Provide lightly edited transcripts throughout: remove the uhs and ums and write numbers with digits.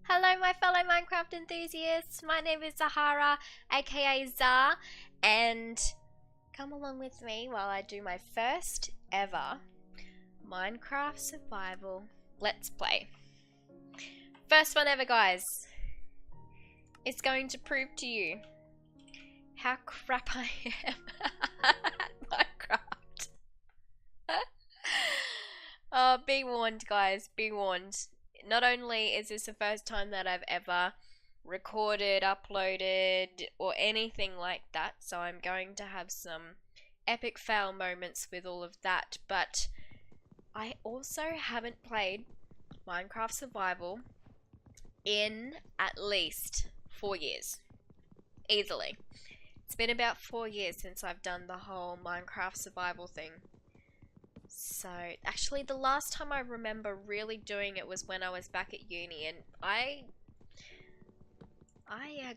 Hello my fellow Minecraft enthusiasts, my name is Zaharah, aka Zah, and come along with me while I do my first ever Minecraft survival Let's Play. First one ever, guys. It's going to prove to you how crap I am at Minecraft. Oh, be warned guys, be warned. Not only is this the first time that I've ever recorded, uploaded, or anything like that, so I'm going to have some epic fail moments with all of that, but I also haven't played Minecraft Survival in at least 4 years. Easily. It's been about 4 years since I've done the whole Minecraft Survival thing. So, actually the last time I remember really doing it was when I was back at uni, and I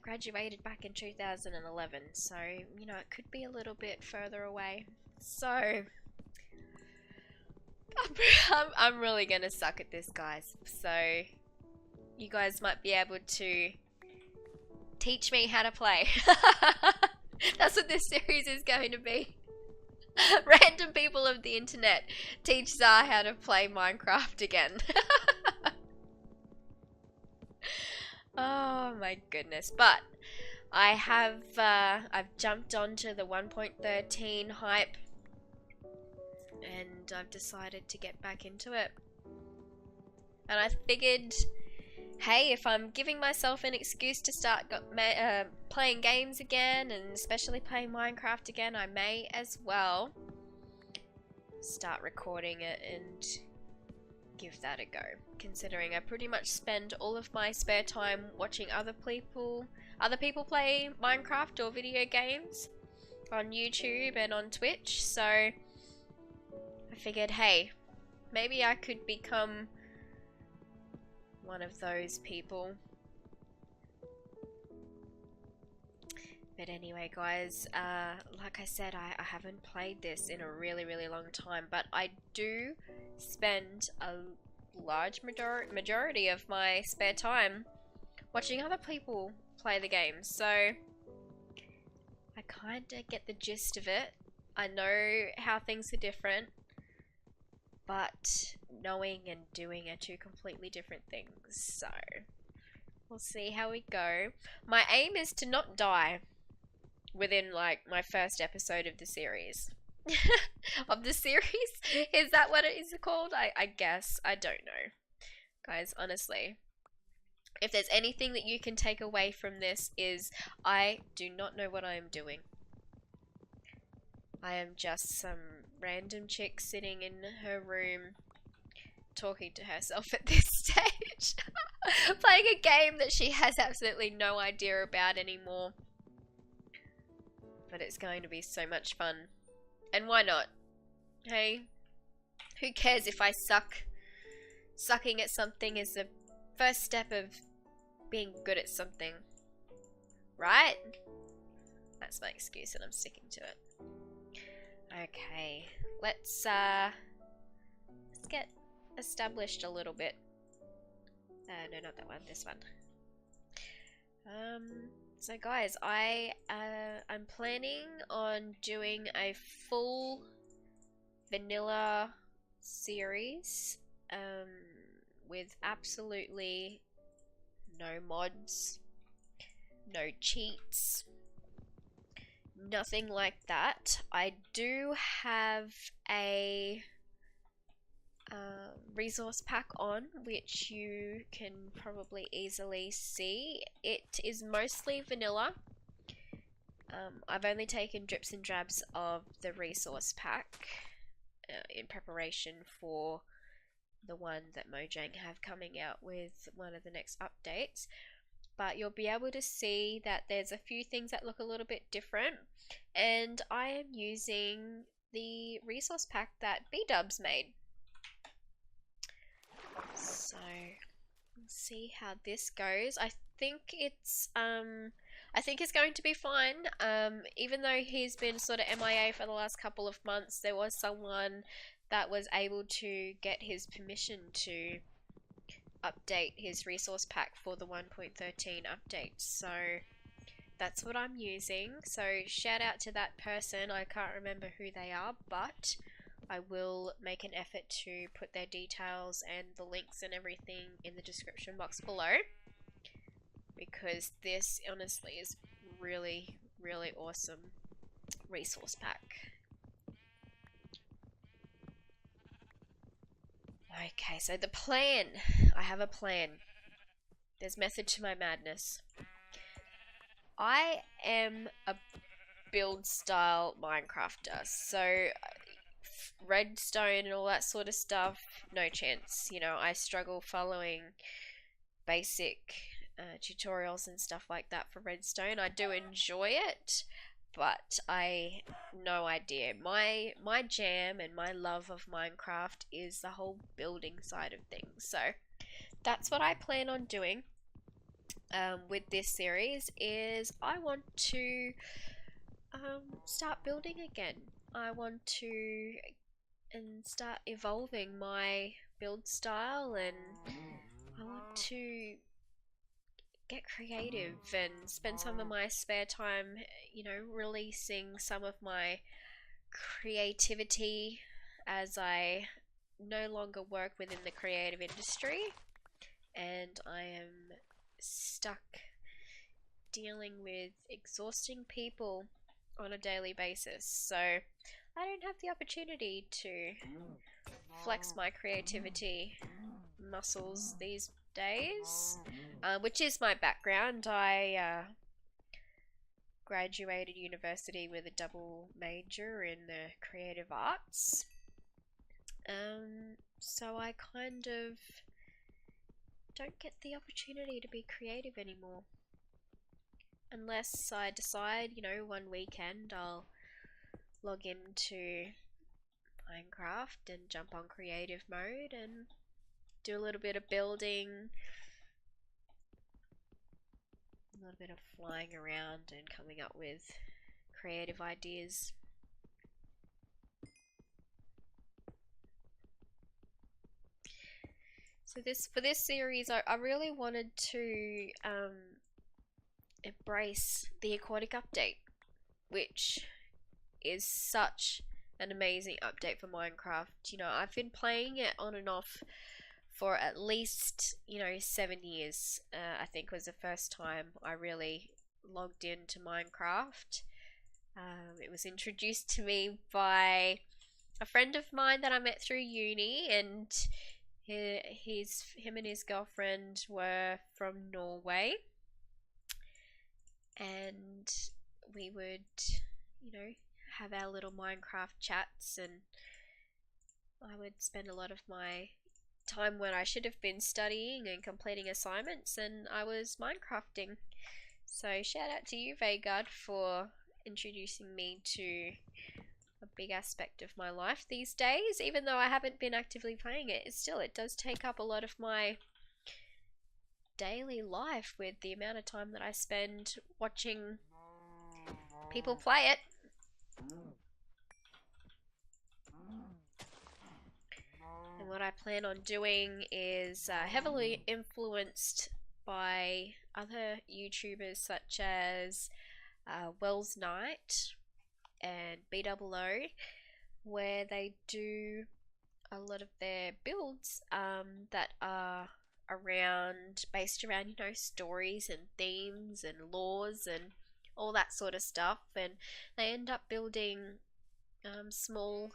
graduated back in 2011, so, you know, it could be a little bit further away. So, I'm really gonna suck at this, guys. So, you guys might be able to teach me how to play. That's what this series is going to be. Random people of the internet teach Zah how to play Minecraft again. Oh my goodness. But I have I've jumped onto the 1.13 hype and I've decided to get back into it. And I figured, hey, if I'm giving myself an excuse to start playing games again, and especially playing Minecraft again, I may as well start recording it and give that a go. Considering I pretty much spend all of my spare time watching other people play Minecraft or video games on YouTube and on Twitch, so I figured, hey, maybe I could become one of those people. But anyway, guys, like I said, I haven't played this in a really long time, but I do spend a large majority of my spare time watching other people play the game, so I kinda get the gist of it. I know how things are different, but knowing and doing are two completely different things, so we'll see how we go. My aim is to not die within like my first episode of the series. Of the series? Is that what it is called? I guess. I don't know. Guys, honestly, if there's anything that you can take away from this is I do not know what I am doing. I am just some random chick sitting in her room talking to herself at this stage. Playing a game that she has absolutely no idea about anymore. But it's going to be so much fun. And why not? Hey? Who cares if I suck? Sucking at something is the first step of being good at something. Right? That's my excuse and I'm sticking to it. Okay. Let's get established a little bit. No, not that one, this one. So guys, I'm planning on doing a full vanilla series with absolutely no mods, no cheats, nothing like that. I do have a resource pack on, which you can probably easily see. It is mostly vanilla. I've only taken drips and drabs of the resource pack in preparation for the one that Mojang have coming out with one of the next updates. But you'll be able to see that there's a few things that look a little bit different, and I am using the resource pack that B-Dubs made. So, we'll see how this goes. I think it's going to be fine. Even though he's been sort of MIA for the last couple of months, there was someone that was able to get his permission to update his resource pack for the 1.13 update. So that's what I'm using. So shout out to that person. I can't remember who they are, but I will make an effort to put their details and the links and everything in the description box below, because this honestly is really, really awesome resource pack. Okay, so the plan. I have a plan. There's method to my madness. I am a build style Minecrafter, so redstone and all that sort of stuff, no chance. You know, I struggle following basic tutorials and stuff like that for redstone. I do enjoy it, but I no idea. My jam and my love of Minecraft is the whole building side of things. So that's what I plan on doing with this series. Is I want to start building again. I want to start evolving my build style, and I want to get creative and spend some of my spare time, you know, releasing some of my creativity as I no longer work within the creative industry and I am stuck dealing with exhausting people on a daily basis. So I don't have the opportunity to flex my creativity muscles these days, which is my background. I graduated university with a double major in the creative arts. So I kind of don't get the opportunity to be creative anymore. Unless I decide, you know, one weekend I'll log into Minecraft and jump on creative mode and do a little bit of building, a little bit of flying around and coming up with creative ideas. So for this series, I really wanted to embrace the Aquatic update, which is such an amazing update for Minecraft. You know, I've been playing it on and off for at least, you know, 7 years. I think was the first time I really logged into Minecraft. It was introduced to me by a friend of mine that I met through uni, and him and his girlfriend were from Norway, and we would, you know, have our little Minecraft chats, and I would spend a lot of my time when I should have been studying and completing assignments, and I was Minecrafting. So shout out to you, Vagard, for introducing me to a big aspect of my life these days. Even though I haven't been actively playing it, it does take up a lot of my daily life with the amount of time that I spend watching people play it. And what I plan on doing is heavily influenced by other YouTubers such as Wells Knight and BOO, where they do a lot of their builds that are based around, you know, stories and themes and laws and all that sort of stuff, and they end up building small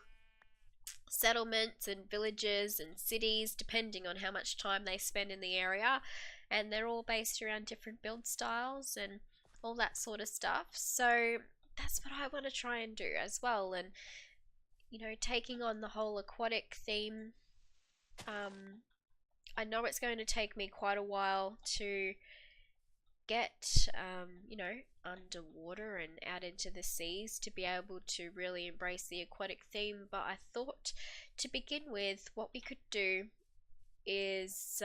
settlements and villages and cities depending on how much time they spend in the area, and they're all based around different build styles and all that sort of stuff. So that's what I want to try and do as well, and, you know, taking on the whole aquatic theme. I know it's going to take me quite a while to get, you know, underwater and out into the seas to be able to really embrace the aquatic theme, but I thought to begin with what we could do is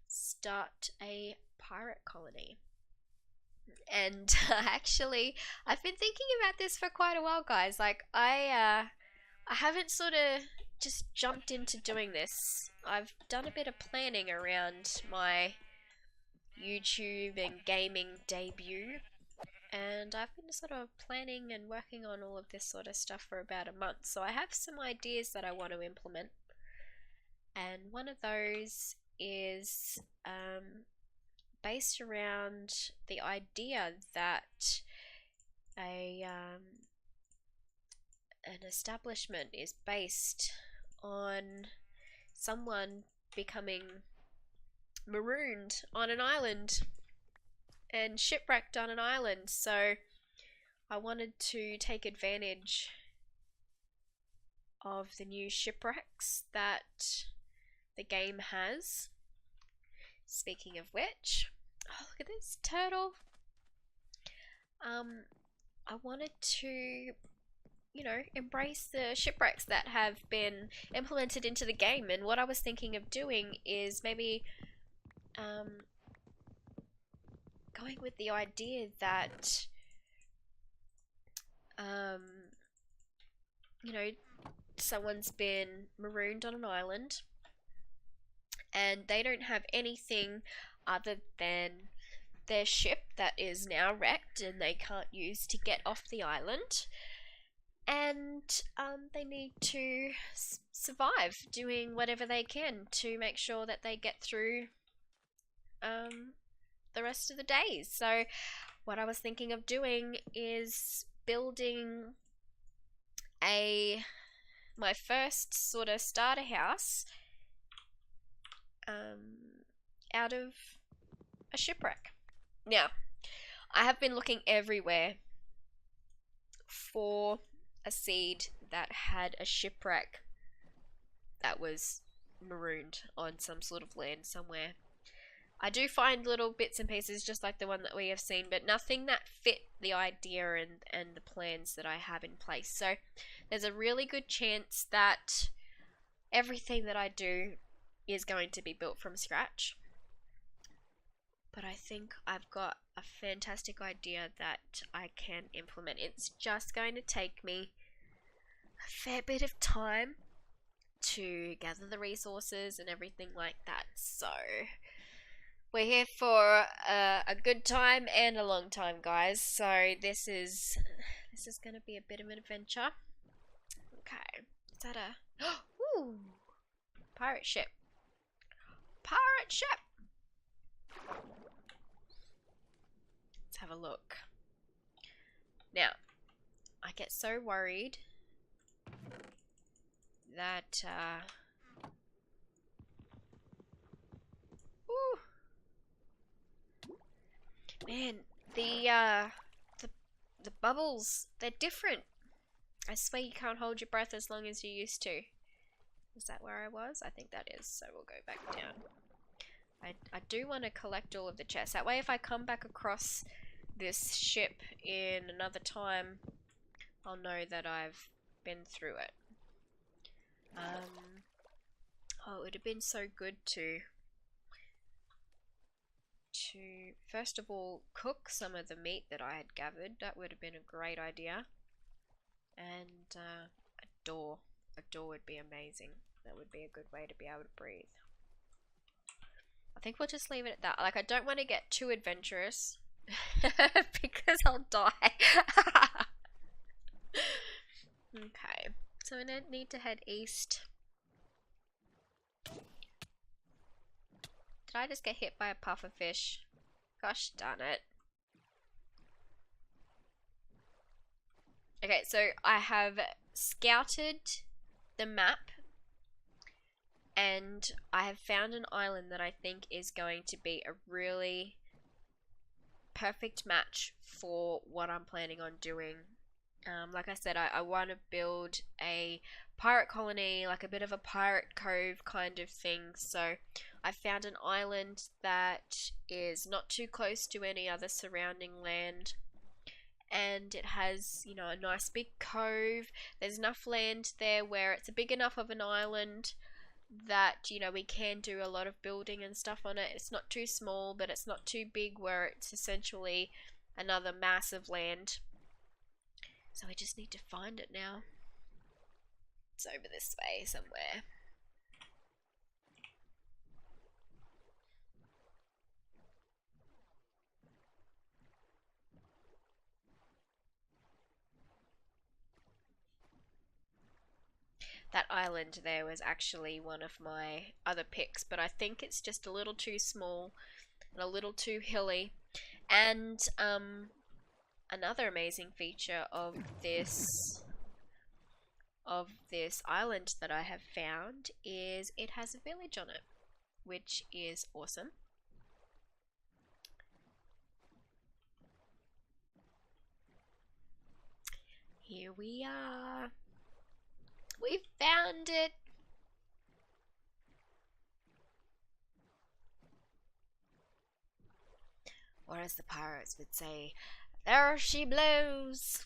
start a pirate colony. And actually, I've been thinking about this for quite a while, guys. Like, I haven't sort of just jumped into doing this I've done a bit of planning around my YouTube and gaming debut, and I've been sort of planning and working on all of this sort of stuff for about a month, so I have some ideas that I want to implement, and one of those is based around the idea that an establishment is based on someone becoming marooned on an island and shipwrecked on an island. So I wanted to take advantage of the new shipwrecks that the game has. Speaking of which, oh, look at this turtle. I wanted to, you know, embrace the shipwrecks that have been implemented into the game, and what I was thinking of doing is maybe going with the idea that you know, someone's been marooned on an island and they don't have anything other than their ship that is now wrecked and they can't use to get off the island, and they need to survive doing whatever they can to make sure that they get through the rest of the days. So what I was thinking of doing is building my first sort of starter house out of a shipwreck. Now, I have been looking everywhere for a seed that had a shipwreck that was marooned on some sort of land somewhere. I do find little bits and pieces just like the one that we have seen, but nothing that fit the idea and the plans that I have in place. So there's a really good chance that everything that I do is going to be built from scratch. But I think I've got a fantastic idea that I can implement. It's just going to take me a fair bit of time to gather the resources and everything like that. So we're here for a good time and a long time, guys. So this is going to be a bit of an adventure. Okay, is that a ooh, pirate ship? Pirate ship. Let's have a look. Now, I get so worried that ooh. Man, the bubbles, they're different. I swear you can't hold your breath as long as you used to. Is that where I was? I think that is, so we'll go back down. I do want to collect all of the chests. That way if I come back across this ship in another time, I'll know that I've been through it. Oh, it would have been so good to first of all cook some of the meat that I had gathered. That would have been a great idea. And a door would be amazing. That would be a good way to be able to breathe. I think we'll just leave it at that. Like, I don't want to get too adventurous because I'll die. Okay, so we need to head east. Did I just get hit by a pufferfish? Gosh darn it. Okay, so I have scouted the map and I have found an island that I think is going to be a really perfect match for what I'm planning on doing. Like I said, I want to build a pirate colony, like a bit of a pirate cove kind of thing. So I found an island that is not too close to any other surrounding land, and it has, you know, a nice big cove. There's enough land there where it's a big enough of an island that, you know, we can do a lot of building and stuff on it. It's not too small, but it's not too big where it's essentially another massive land. So we just need to find it now. It's over this way somewhere. That island there was actually one of my other picks, but I think it's just a little too small and a little too hilly. And another amazing feature of this island that I have found is it has a village on it, which is awesome. Here we are. We found it. Or as the pirates would say, there she blows.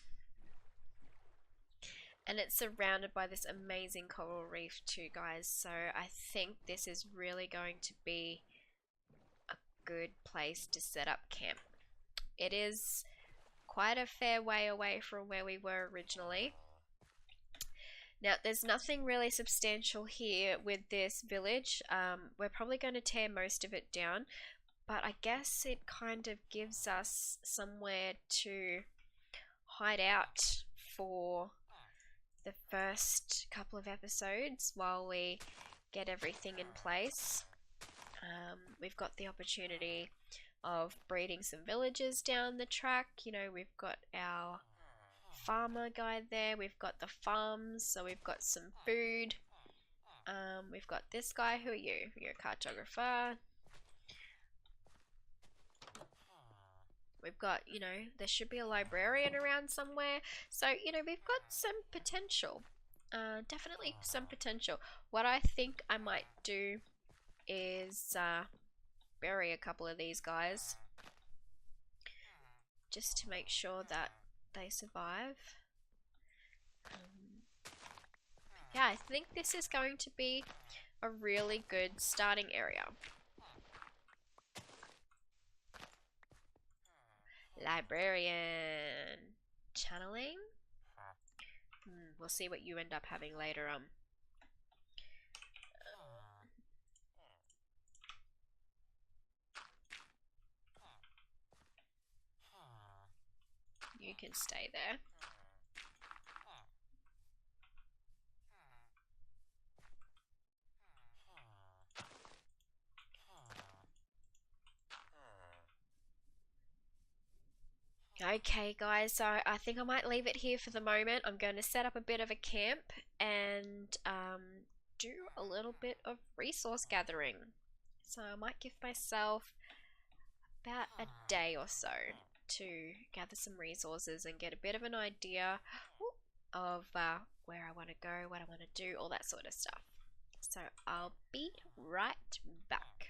And it's surrounded by this amazing coral reef too, guys. So I think this is really going to be a good place to set up camp. It is quite a fair way away from where we were originally. Now, there's nothing really substantial here with this village. We're probably going to tear most of it down, but I guess it kind of gives us somewhere to hide out for the first couple of episodes while we get everything in place. We've got the opportunity of breeding some villagers down the track. You know, we've got our farmer guy there, we've got the farms, so we've got some food. We've got this guy. Who are you? You're a cartographer. We've got, you know, there should be a librarian around somewhere. So, you know, we've got some potential. Definitely some potential. What I think I might do is bury a couple of these guys, just to make sure that they survive. Yeah, I think this is going to be a really good starting area. Librarian. Channeling? We'll see what you end up having later on. You can stay there. Okay guys, so I think I might leave it here for the moment. I'm going to set up a bit of a camp and do a little bit of resource gathering. So I might give myself about a day or so to gather some resources and get a bit of an idea of where I want to go, what I want to do, all that sort of stuff. So I'll be right back.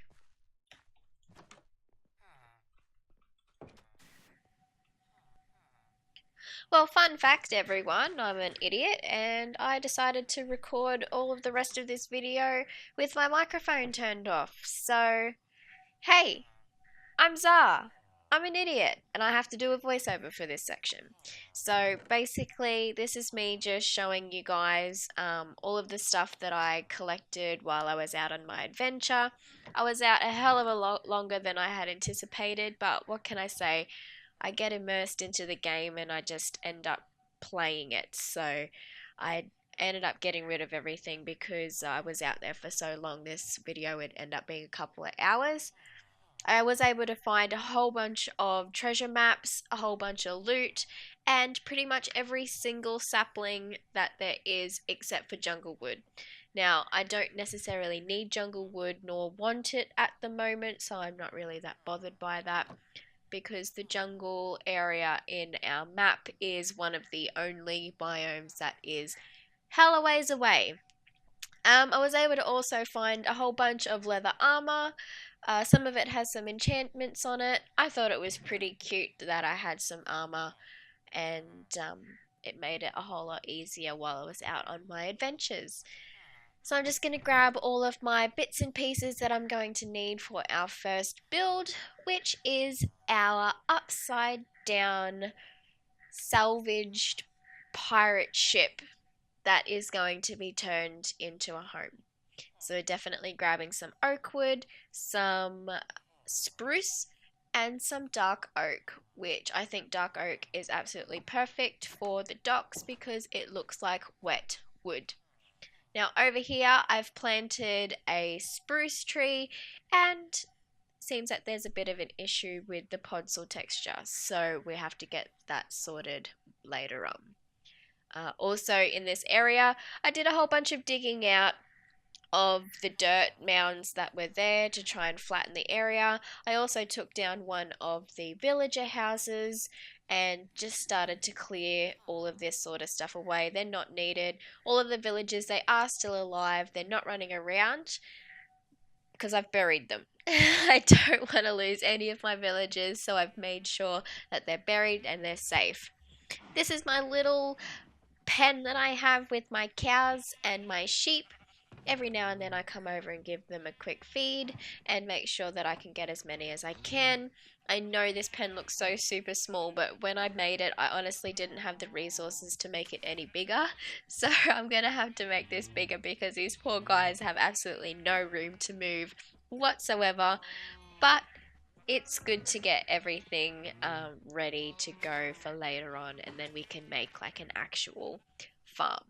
Well, fun fact everyone, I'm an idiot and I decided to record all of the rest of this video with my microphone turned off. So, hey, I'm Zah. I'm an idiot and I have to do a voiceover for this section. So basically this is me just showing you guys all of the stuff that I collected while I was out on my adventure. I was out a hell of a lot longer than I had anticipated, but what can I say? I get immersed into the game and I just end up playing it. So I ended up getting rid of everything because I was out there for so long. This video would end up being a couple of hours. I was able to find a whole bunch of treasure maps, a whole bunch of loot, and pretty much every single sapling that there is except for jungle wood. Now, I don't necessarily need jungle wood nor want it at the moment, so I'm not really that bothered by that, because the jungle area in our map is one of the only biomes that is hella ways away. I was able to also find a whole bunch of leather armor. Some of it has some enchantments on it. I thought it was pretty cute that I had some armor, and it made it a whole lot easier while I was out on my adventures. So I'm just going to grab all of my bits and pieces that I'm going to need for our first build, which is our upside down salvaged pirate ship that is going to be turned into a home. So definitely grabbing some oak wood, some spruce, and some dark oak, which I think dark oak is absolutely perfect for the docks because it looks like wet wood. Now over here I've planted a spruce tree, and seems that there's a bit of an issue with the podzol texture, so we have to get that sorted later on. Also in this area, I did a whole bunch of digging out of the dirt mounds that were there to try and flatten the area. I also took down one of the villager houses and just started to clear all of this sort of stuff away. They're not needed. All of the villagers, they are still alive. They're not running around because I've buried them. I don't want to lose any of my villagers, so I've made sure that they're buried and they're safe. This is my little pen that I have with my cows and my sheep. Every now and then I come over and give them a quick feed and make sure that I can get as many as I can. I know this pen looks so super small, but when I made it, I honestly didn't have the resources to make it any bigger. So I'm going to have to make this bigger because these poor guys have absolutely no room to move whatsoever. But it's good to get everything ready to go for later on, and then we can make like an actual farm.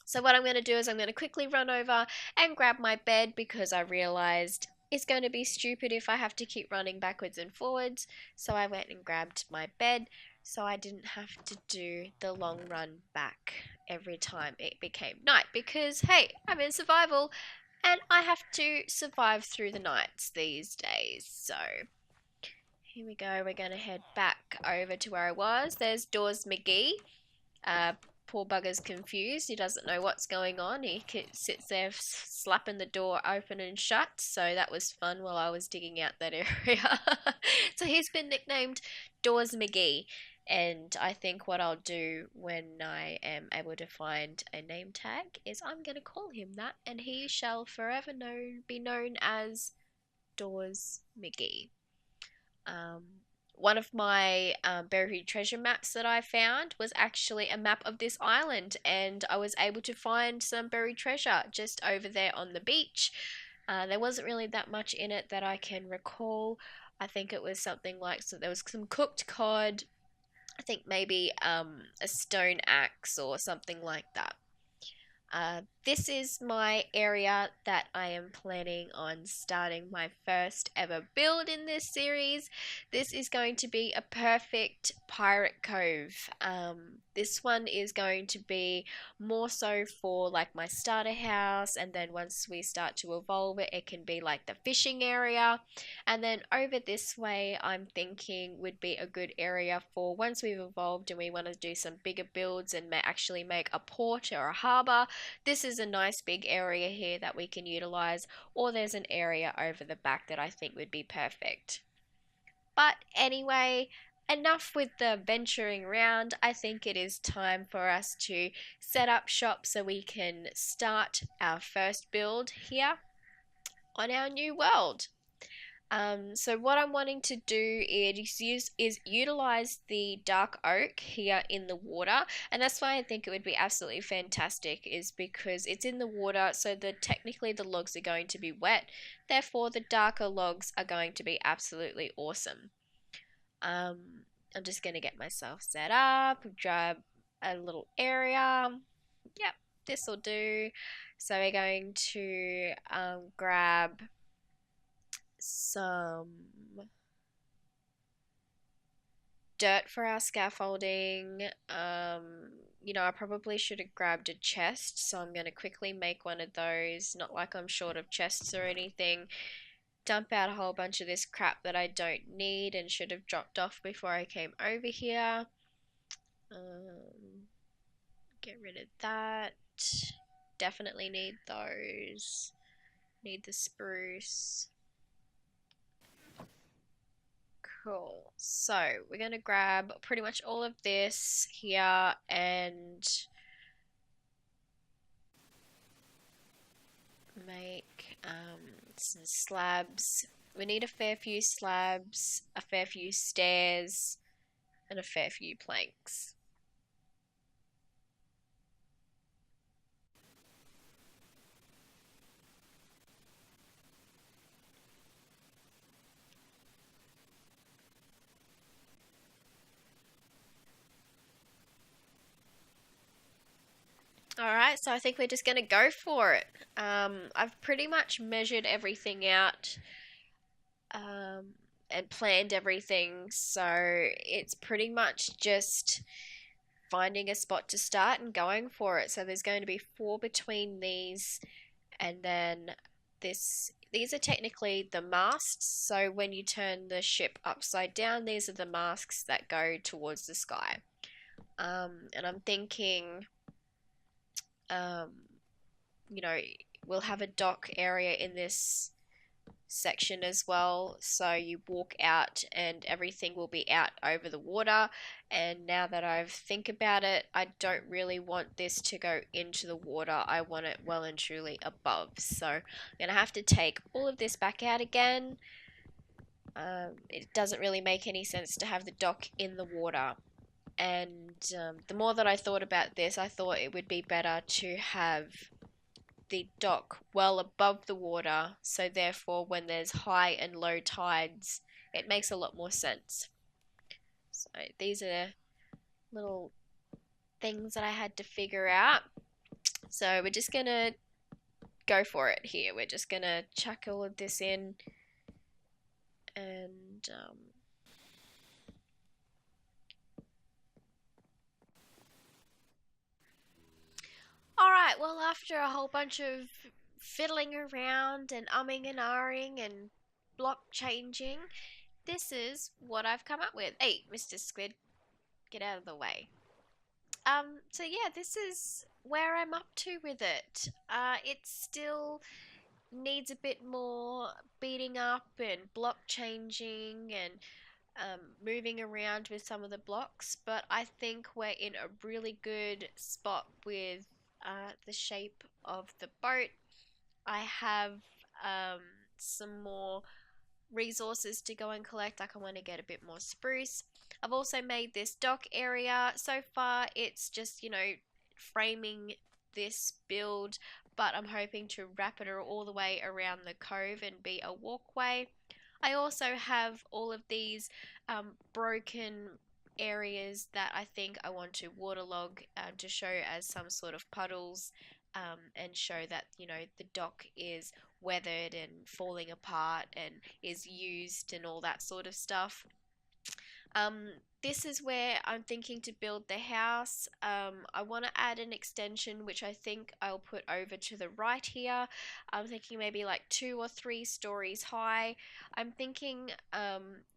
So what I'm going to do is I'm going to quickly run over and grab my bed because I realized it's going to be stupid if I have to keep running backwards and forwards. So I went and grabbed my bed so I didn't have to do the long run back every time it became night, because hey, I'm in survival and I have to survive through the nights these days. So here we go. We're going to head back over to where I was. There's Dawes McGee. Poor bugger's confused. He doesn't know what's going on. He sits there slapping the door open and shut. So that was fun while I was digging out that area. So he's been nicknamed Dawes McGee. And I think what I'll do when I am able to find a name tag is I'm going to call him that, and he shall forever be known as Dawes McGee. One of my buried treasure maps that I found was actually a map of this island, and I was able to find some buried treasure just over there on the beach. There wasn't really that much in it that I can recall. I think it was something like, so there was some cooked cod, I think maybe a stone axe or something like that. This is my area that I am planning on starting my first ever build in this series. This is going to be a perfect pirate cove. This one is going to be more so for like my starter house, and then once we start to evolve it, it can be like the fishing area. And then over this way, I'm thinking would be a good area for once we've evolved and we want to do some bigger builds and actually make a port or a harbour. This is a nice big area here that we can utilize, or there's an area over the back that I think would be perfect. But anyway, enough with the venturing around. I think it is time for us to set up shop so we can start our first build here on our new world. So what I'm wanting to do is utilize the dark oak here in the water, and that's why I think it would be absolutely fantastic, is because it's in the water, so technically the logs are going to be wet, therefore the darker logs are going to be absolutely awesome. I'm just going to get myself set up, grab a little area. Yep, this will do. So we're going to grab some dirt for our scaffolding. I probably should have grabbed a chest, so I'm going to quickly make one of those. Not like I'm short of chests or anything. Dump out a whole bunch of this crap that I don't need and should have dropped off before I came over here. Get rid of that. Definitely need those. Need the spruce. Cool. So we're going to grab pretty much all of this here and make some slabs. We need a fair few slabs, a fair few stairs, and a fair few planks. Alright, Alright, so I think we're just gonna go for it. I've pretty much measured everything out um, and planned everything, so it's pretty much just finding a spot to start and going for it. So there's going to be four between these, and then these are technically the masts. So when you turn the ship upside down, these are the masts that go towards the sky. And I'm thinking, um, you know, we'll have a dock area in this section as well, so you walk out and everything will be out over the water. And now that I've think about it, I don't really want this to go into the water. I want it well and truly above, so I'm gonna have to take all of this back out again. It doesn't really make any sense to have the dock in the water, and the more that I thought about this, I thought it would be better to have the dock well above the water, so therefore when there's high and low tides it makes a lot more sense. So these are little things that I had to figure out. So we're just gonna go for it here. We're just gonna chuck all of this in, and alright, well, after a whole bunch of fiddling around and umming and ahhing and block changing, this is what I've come up with. Hey, Mr. Squid, get out of the way. So yeah, this is where I'm up to with it. It still needs a bit more beating up and block changing and moving around with some of the blocks, but I think we're in a really good spot with the shape of the boat. I have some more resources to go and collect. Like, I want to get a bit more spruce. I've also made this dock area. So far it's just, framing this build, but I'm hoping to wrap it all the way around the cove and be a walkway. I also have all of these broken areas that I think I want to waterlog to show as some sort of puddles, and show that the dock is weathered and falling apart and is used and all that sort of stuff. Um, this is where I'm thinking to build the house. I want to add an extension, which I think I'll put over to the right here. I'm thinking maybe like 2 or 3 stories high. I'm thinking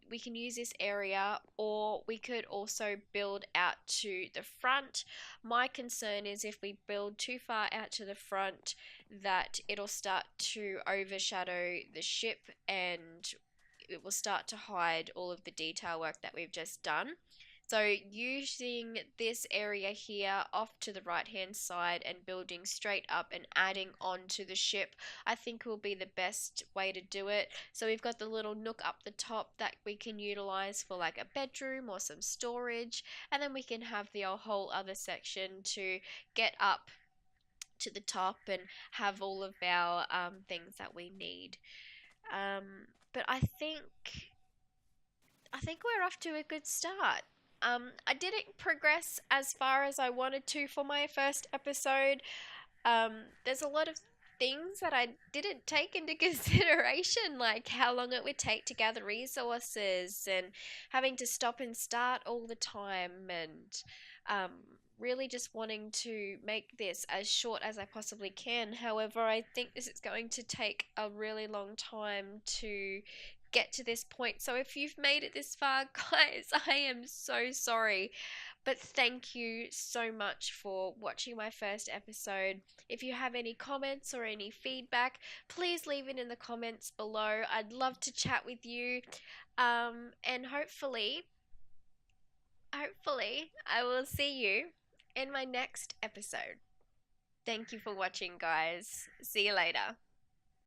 we can use this area, or we could also build out to the front. My concern is if we build too far out to the front, that it'll start to overshadow the ship and it will start to hide all of the detail work that we've just done. So using this area here off to the right hand side and building straight up and adding onto the ship, I think will be the best way to do it. So we've got the little nook up the top that we can utilize for like a bedroom or some storage, and then we can have the whole other section to get up to the top and have all of our things that we need. But I think we're off to a good start. I didn't progress as far as I wanted to for my first episode. There's a lot of things that I didn't take into consideration, like how long it would take to gather resources and having to stop and start all the time, and um, really just wanting to make this as short as I possibly can. However, I think this is going to take a really long time to get to this point. So if you've made it this far, guys, I am so sorry. But thank you so much for watching my first episode. If you have any comments or any feedback, please leave it in the comments below. I'd love to chat with you. And hopefully, I will see you in my next episode. Thank you for watching, guys. See you later.